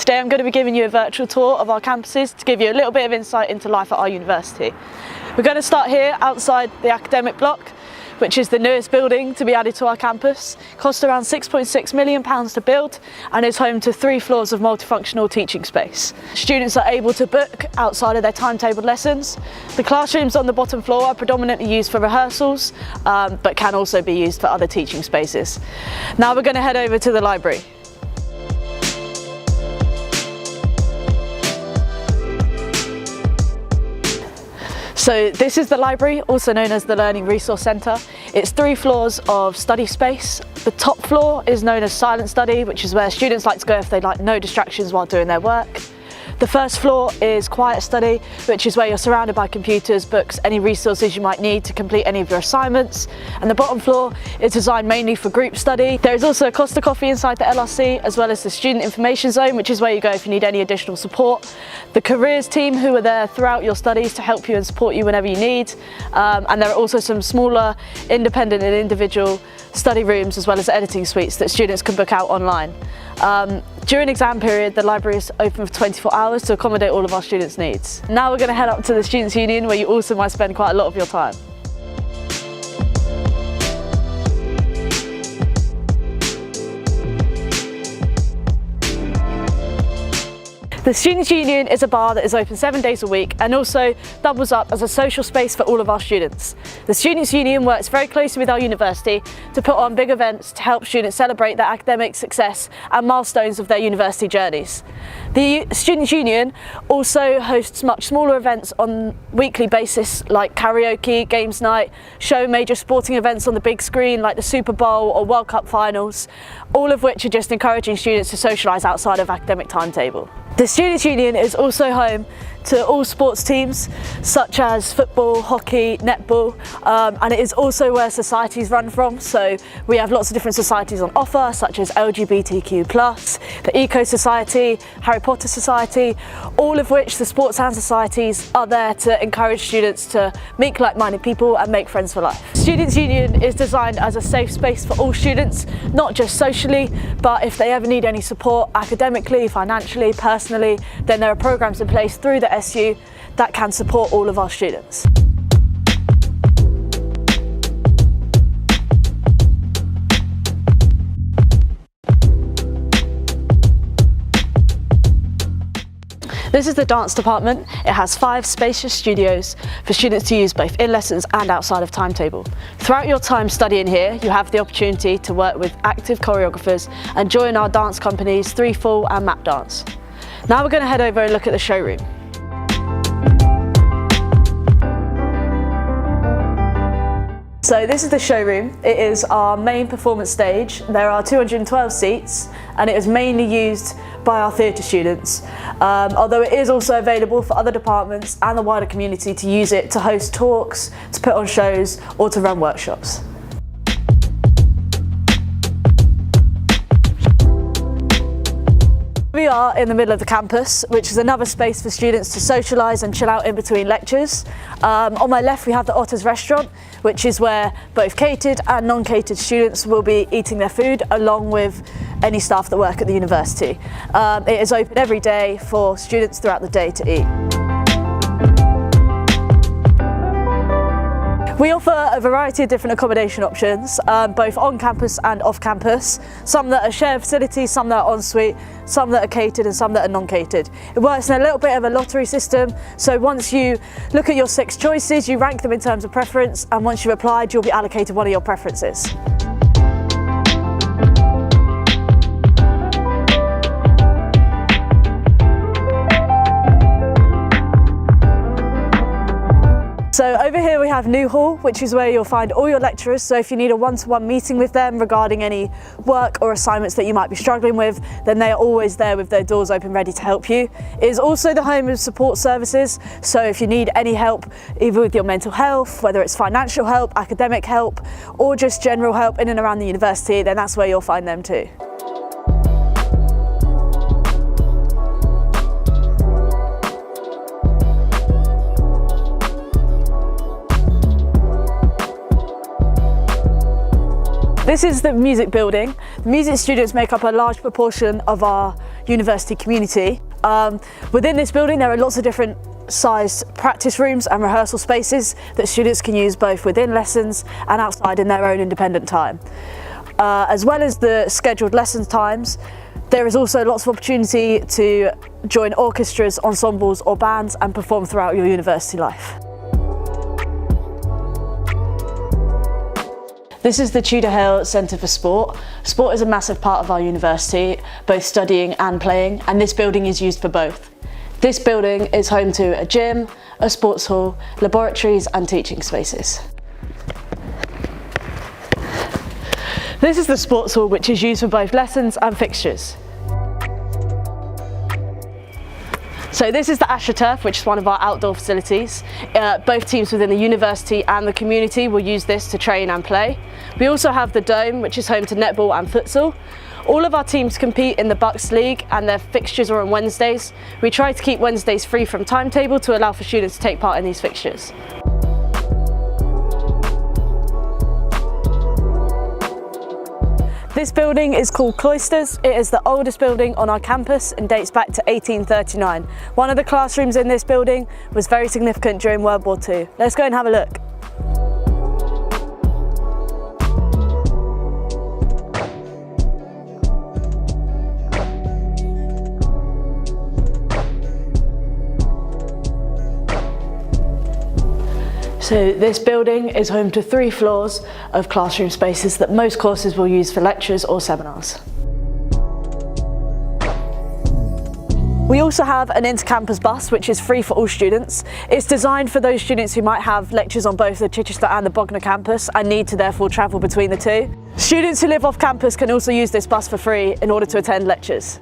Today I'm going to be giving you a virtual tour of our campuses to give you a little bit of insight into life at our university. We're going to start here outside the academic block, which is the newest building to be added to our campus. It cost around £6.6 million to build and is home to 3 floors of multifunctional teaching space. Students are able to book outside of their timetabled lessons. The classrooms on the bottom floor are predominantly used for rehearsals, but can also be used for other teaching spaces. Now we're going to head over to the library. So this is the library, also known as the Learning Resource Centre. It's 3 floors of study space. The top floor is known as silent study, which is where students like to go if they like no distractions while doing their work. The first floor is quiet study, which is where you're surrounded by computers, books, any resources you might need to complete any of your assignments. And the bottom floor is designed mainly for group study. There is also a Costa Coffee inside the LRC, as well as the Student Information Zone, which is where you go if you need any additional support. The careers team, who are there throughout your studies to help you and support you whenever you need. And there are also some smaller independent and individual study rooms, as well as editing suites that students can book out online. During exam period, the library is open for 24 hours to accommodate all of our students' needs. Now we're going to head up to the Students' Union, where you also might spend quite a lot of your time. The Students' Union is a bar that is open 7 days a week and also doubles up as a social space for all of our students. The Students' Union works very closely with our university to put on big events to help students celebrate their academic success and milestones of their university journeys. The Students' Union also hosts much smaller events on a weekly basis, like karaoke, games night, show major sporting events on the big screen like the Super Bowl or World Cup finals, all of which are just encouraging students to socialise outside of academic timetable. The Students' Union is also home to all sports teams such as football, hockey, netball, and it is also where societies run from. So we have lots of different societies on offer, such as LGBTQ+, the Eco Society, Harry Potter Society, all of which the sports and societies are there to encourage students to meet like-minded people and make friends for life. Students' Union is designed as a safe space for all students, not just socially, but if they ever need any support academically, financially, personally, then there are programs in place through the SU that can support all of our students. This is the dance department. It has 5 spacious studios for students to use both in lessons and outside of timetable. Throughout your time studying here, you have the opportunity to work with active choreographers and join our dance companies 3FL and Map Dance. Now we're going to head over and look at the showroom. So this is the showroom. It is our main performance stage. There are 212 seats and it is mainly used by our theatre students, although it is also available for other departments and the wider community to use it to host talks, to put on shows or to run workshops. We are in the middle of the campus, which is another space for students to socialise and chill out in between lectures. On my left we have the Otter's restaurant, which is where both catered and non-catered students will be eating their food along with any staff that work at the university. It is open every day for students throughout the day to eat. We offer a variety of different accommodation options, both on campus and off campus. Some that are shared facilities, some that are ensuite, some that are catered and some that are non-catered. It works in a little bit of a lottery system, so once you look at your 6 choices, you rank them in terms of preference, and once you've applied, you'll be allocated one of your preferences. So over here we have New Hall, which is where you'll find all your lecturers. So if you need a one-to-one meeting with them regarding any work or assignments that you might be struggling with, then they are always there with their doors open ready to help you. It is also the home of support services. So if you need any help, either with your mental health, whether it's financial help, academic help, or just general help in and around the university, then that's where you'll find them too. This is the music building. The music students make up a large proportion of our university community. Within this building there are lots of different sized practice rooms and rehearsal spaces that students can use both within lessons and outside in their own independent time. As well as the scheduled lesson times, there is also lots of opportunity to join orchestras, ensembles or bands and perform throughout your university life. This is the Tudor Hill Centre for Sport. Sport is a massive part of our university, both studying and playing, and this building is used for both. This building is home to a gym, a sports hall, laboratories and teaching spaces. This is the sports hall, which is used for both lessons and fixtures. So this is the AstroTurf, which is one of our outdoor facilities. Both teams within the university and the community will use this to train and play. We also have the Dome, which is home to netball and futsal. All of our teams compete in the Bucks League and their fixtures are on Wednesdays. We try to keep Wednesdays free from timetable to allow for students to take part in these fixtures. This building is called Cloisters. It is the oldest building on our campus and dates back to 1839. One of the classrooms in this building was very significant during World War II. Let's go and have a look. So this building is home to 3 floors of classroom spaces that most courses will use for lectures or seminars. We also have an inter-campus bus which is free for all students. It's designed for those students who might have lectures on both the Chichester and the Bognor campus and need to therefore travel between the two. Students who live off campus can also use this bus for free in order to attend lectures.